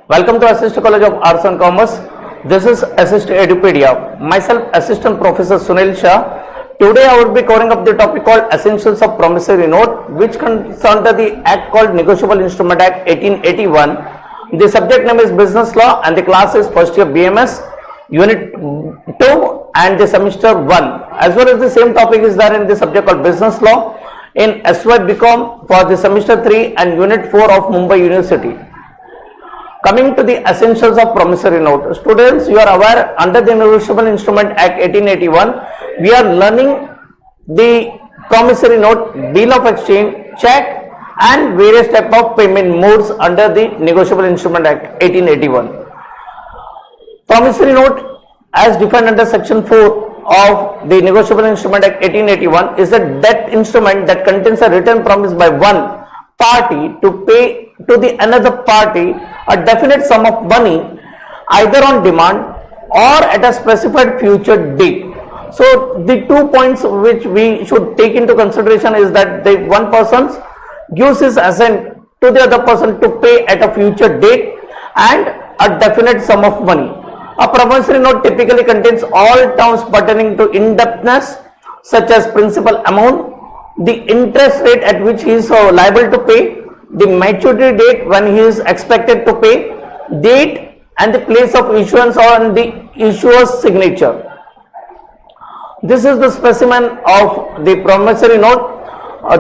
Welcome to Assist College of Arts and Commerce. This is Assist Edupedia. Myself, Assistant Professor Sunil Shah. Today I will be covering up the topic called Essentials of Promissory Note, which comes under the Act called Negotiable Instrument Act 1881. The subject name is Business Law and the class is first year BMS, Unit 2 and the semester 1. As well as the same topic is there in the subject called Business Law in SY BCom for the semester 3 and Unit 4 of Mumbai University. Coming to the essentials of promissory note, students, you are aware under the Negotiable Instrument Act 1881, we are learning the promissory note, bill of exchange, check and various type of payment modes under the Negotiable Instrument Act 1881. Promissory note as defined under section 4 of the Negotiable Instrument Act 1881 is a debt instrument that contains a written promise by one party to pay to the another party a definite sum of money either on demand or at a specified future date. So the 2 points which we should take into consideration is that the one person gives his assent to the other person to pay at a future date and a definite sum of money. A promissory note typically contains all terms pertaining to indebtedness such as principal amount, the interest rate at which he is liable to pay, the maturity date when he is expected to pay, date and the place of issuance on the issuer's signature. This is the specimen of the promissory note.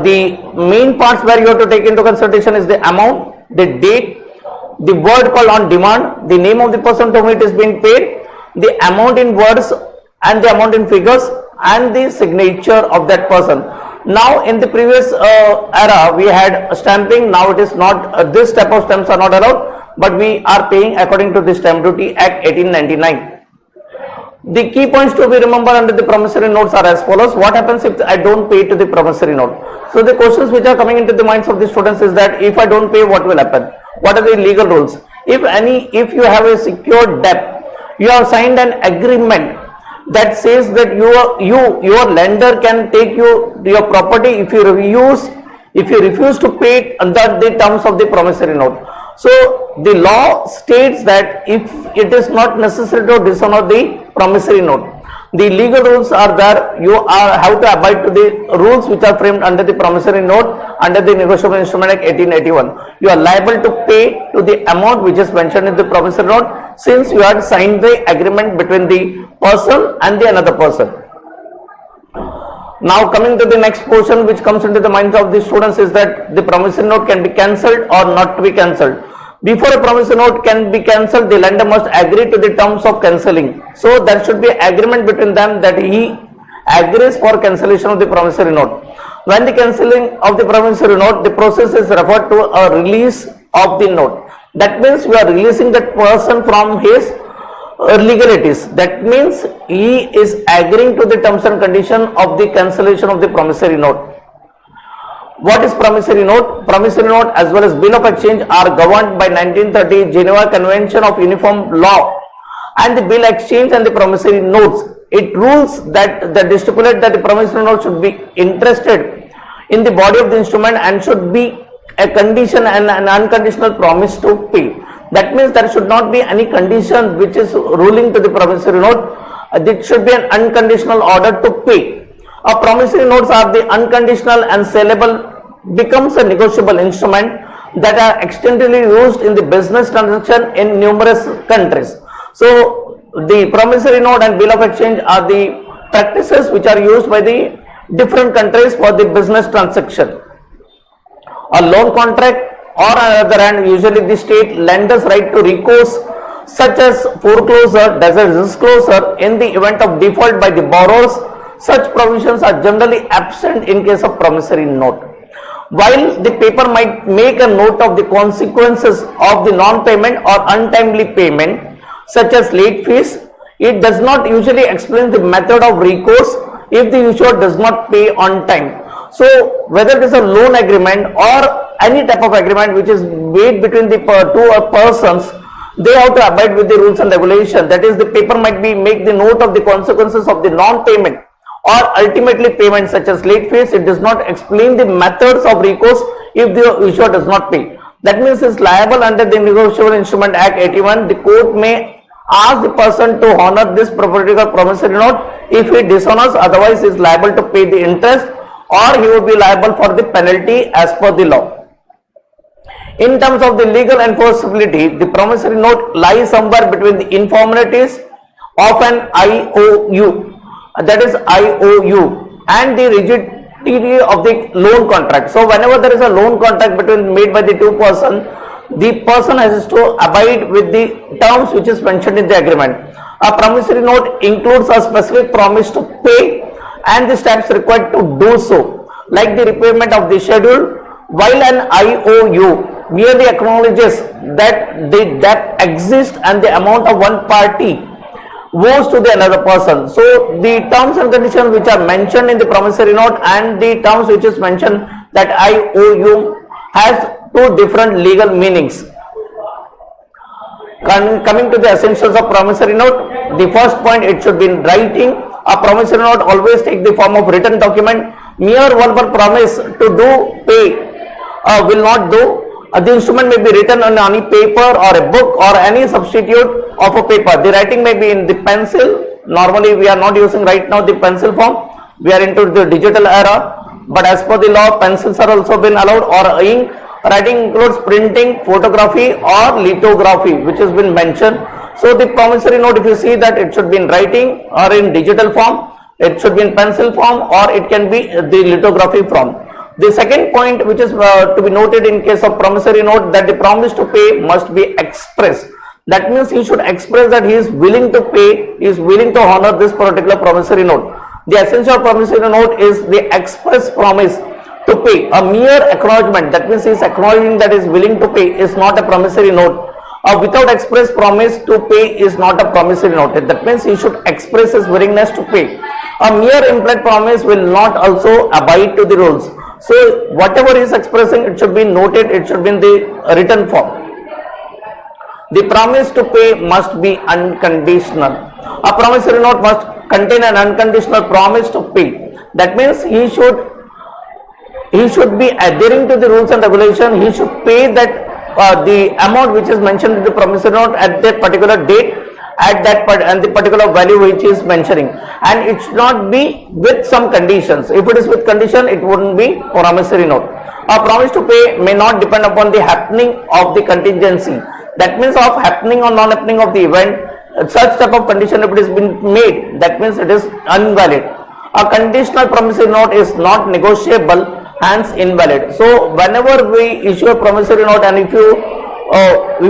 The main parts where you have to take into consideration is the amount, the date, the word called on demand, the name of the person to whom it is being paid, the amount in words and the amount in figures and the signature of that person. Now in the previous era we had stamping. Now it is not, this type of stamps are not allowed, but we are paying according to the Stamp Duty Act 1899. The key points to be remembered under the promissory notes are as follows. What happens if I don't pay to the promissory note? So the questions which are coming into the minds of the students is that if I don't pay, what will happen? What are the legal rules? If you have a secured debt, you have signed an agreement that says that your lender can take your property if you refuse to pay under the terms of the promissory note. So the law states that if it is not necessary to dishonor the promissory note, the legal rules are there. You have to abide to the rules which are framed under the promissory note under the Negotiable Instrument Act 1881. You are liable to pay to the amount which is mentioned in the promissory note since you had signed the agreement between the person and the another person. Now coming to the next portion which comes into the minds of the students is that the promissory note can be cancelled or not to be cancelled. Before a promissory note can be cancelled, the lender must agree to the terms of cancelling. So there should be agreement between them that he agrees for cancellation of the promissory note. When the cancelling of the promissory note, the process is referred to a release of the note. That means we are releasing that person from his legalities. That means he is agreeing to the terms and condition of the cancellation of the promissory note. What is promissory note? Promissory note as well as bill of exchange are governed by 1930 Geneva Convention of Uniform Law, and the bill exchange and the promissory notes. It rules that the stipulate that the promissory note should be interested in the body of the instrument and should be a condition and an unconditional promise to pay. That means there should not be any condition which is ruling to the promissory note. It should be an unconditional order to pay. A promissory notes are the unconditional and saleable becomes a negotiable instrument that are extensively used in the business transaction in numerous countries. So the promissory note and bill of exchange are the practices which are used by the different countries for the business transaction. A loan contract or on the other hand, usually the state lenders right to recourse such as foreclosure, disclosure in the event of default by the borrowers. Such provisions are generally absent in case of promissory note. While the paper might make a note of the consequences of the non-payment or untimely payment such as late fees, it does not usually explain the method of recourse if the issuer does not pay on time. So whether it is a loan agreement or any type of agreement which is made between the two persons, they have to abide with the rules and regulations. That is, the paper might be make the note of the consequences of the non-payment or ultimately payment such as late fees. It does not explain the methods of recourse if the issuer does not pay. That means is liable under the Negotiable Instrument Act 81. The court may ask the person to honor this particular promissory note. If he dishonors, otherwise he is liable to pay the interest, or he would be liable for the penalty as per the law. In terms of the legal enforceability, the promissory note lies somewhere between the informalities of an IOU, that is IOU, and the rigidity of the loan contract. So whenever there is a loan contract made by the two persons, the person has to abide with the terms which is mentioned in the agreement. A promissory note includes a specific promise to pay and the steps required to do so, like the repayment of the schedule, while an IOU merely acknowledges that the debt exists and the amount of one party owes to the another person. So the terms and conditions which are mentioned in the promissory note and the terms which is mentioned that IOU has two different legal meanings. Coming to the essentials of promissory note, the first point, it should be in writing. A promissory note always take the form of written document. Mere verbal promise to do pay will not do. The instrument may be written on any paper or a book or any substitute of a paper. The writing may be in the pencil. Normally we are not using right now the pencil form. We are into the digital era. But as per the law, pencils are also been allowed, or ink. Writing includes printing, photography or lithography, which has been mentioned. So the promissory note, if you see that, it should be in writing or in digital form, it should be in pencil form, or it can be the lithography form. The second point which is to be noted in case of promissory note, that the promise to pay must be expressed. That means he should express that he is willing to pay, he is willing to honor this particular promissory note. The essential promissory note is the express promise to pay. A mere acknowledgement, that means he is acknowledging that he is willing to pay, is not a promissory note. Without express promise to pay is not a promissory note. That means he should express his willingness to pay. A mere implied promise will not also abide to the rules. So whatever he is expressing, it should be noted, it should be in the written form. The promise to pay must be unconditional. A promissory note must contain an unconditional promise to pay. That means he should be adhering to the rules and regulation. He should pay that the amount which is mentioned in the promissory note at that particular date, at that and the particular value which is mentioning, and it should not be with some conditions. If it is with condition, it wouldn't be promissory note. A promise to pay may not depend upon the happening of the contingency. That means of happening or non-happening of the event, such type of condition, if it is been made, that means it is invalid. A conditional promissory note is not negotiable, hence invalid. So whenever we issue a promissory note, and if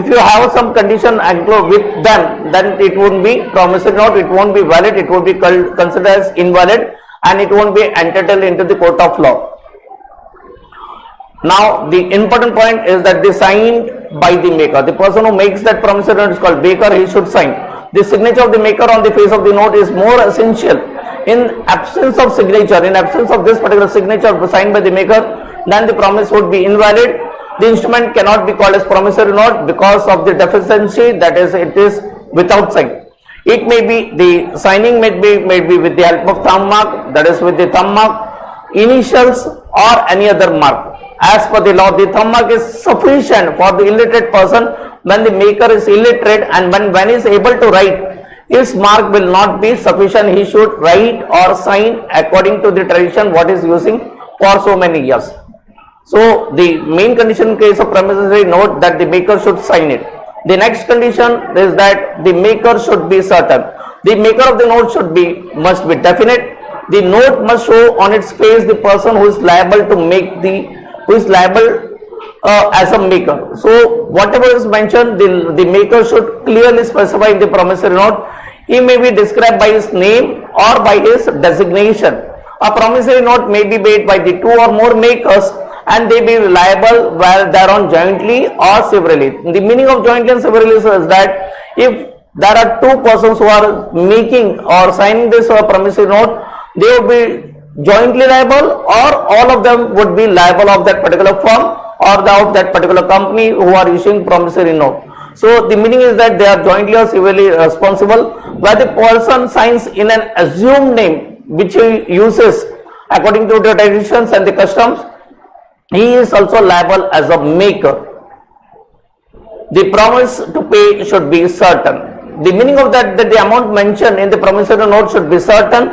you have some condition with them, then it won't be promissory note, it won't be valid, it will be considered as invalid, and it won't be entered into the court of law. Now the important point is that they signed by the maker. The person who makes that promissory note is called maker. He should sign. The signature of the maker on the face of the note is more essential. In absence of signature, in absence of this particular signature signed by the maker, then the promise would be invalid. The instrument cannot be called as promissory note because of the deficiency, that is, it is without sign. It may be, the signing may be with the help of thumb mark, that is with the thumb mark, initials or any other mark. As per the law, the thumb mark is sufficient for the illiterate person. When the maker is illiterate and when he is able to write, his mark will not be sufficient. He should write or sign according to the tradition what is using for so many years. So the main condition in case of promissory note, that the maker should sign it. The next condition is that the maker should be certain. The maker of the note must be definite. The note must show on its face the person who is liable to make as a maker. So whatever is mentioned, the maker should clearly specify in the promissory note. He may be described by his name or by his designation. A promissory note may be made by the two or more makers, and they be liable while thereon jointly or severally. The meaning of jointly and severally is that if there are two persons who are making or signing this promissory note, they will be jointly liable, or all of them would be liable of that particular firm or of that particular company who are issuing promissory note. So the meaning is that they are jointly or severally responsible, where the person signs in an assumed name which he uses according to the traditions and the customs. He is also liable as a maker. The promise to pay should be certain. The meaning of that the amount mentioned in the promissory note should be certain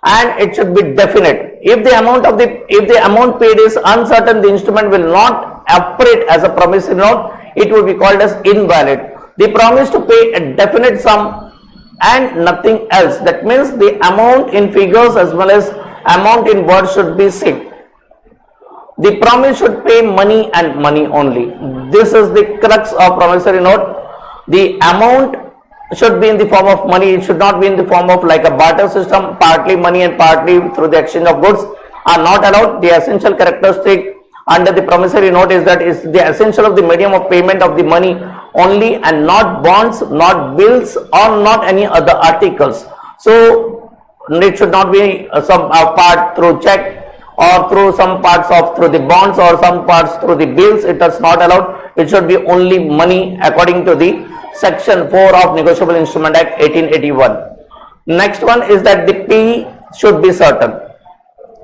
and it should be definite. If the amount paid is uncertain, the instrument will not operate as a promissory note. It will be called as invalid. The promise to pay a definite sum and nothing else. That means the amount in figures as well as amount in words should be same. The promise should pay money and money only. This is the crux of promissory note. The amount should be in the form of money. It should not be in the form of like a barter system, partly money and partly through the exchange of goods are not allowed. The essential characteristic under the promissory note is that is the essential of the medium of payment of the money only and not bonds, not bills or not any other articles. So it should not be some part through check or through some parts of through the bonds or some parts through the bills. It is not allowed. It should be only money according to the section 4 of Negotiable Instrument Act 1881. Next one is that the pay should be certain.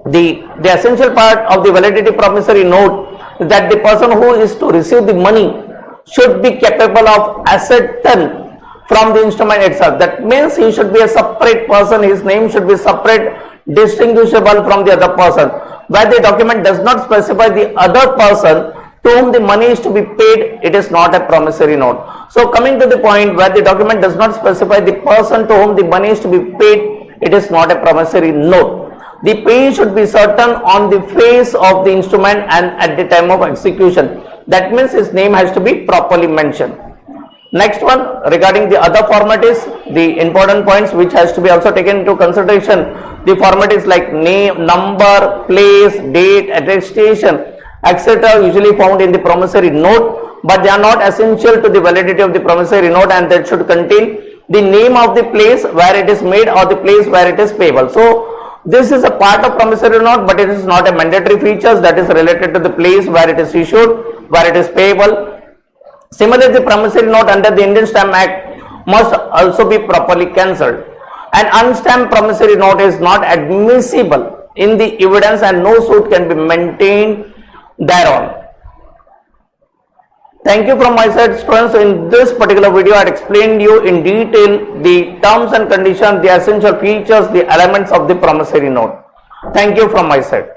The essential part of the validity promissory note is that the person who is to receive the money should be capable of ascertain from the instrument itself. That means he should be a separate person. His name should be separate, distinguishable from the other person. Where the document does not specify the other person to whom the money is to be paid, it is not a promissory note. So coming to the point where the document does not specify the person to whom the money is to be paid, it is not a promissory note. The pay should be certain on the face of the instrument and at the time of execution. That means his name has to be properly mentioned. Next one, regarding the other formalities, the important points which has to be also taken into consideration. The formalities like name, number, place, date, attestation, etc. usually found in the promissory note, but they are not essential to the validity of the promissory note, and that should contain the name of the place where it is made or the place where it is payable. So this is a part of promissory note, but it is not a mandatory feature that is related to the place where it is issued, where it is payable. Similarly, the promissory note under the Indian Stamp Act must also be properly cancelled. An unstamped promissory note is not admissible in the evidence and no suit can be maintained thereon. Thank you from my side, students. In this particular video, I had explained you in detail the terms and conditions, the essential features, the elements of the promissory note. Thank you from my side.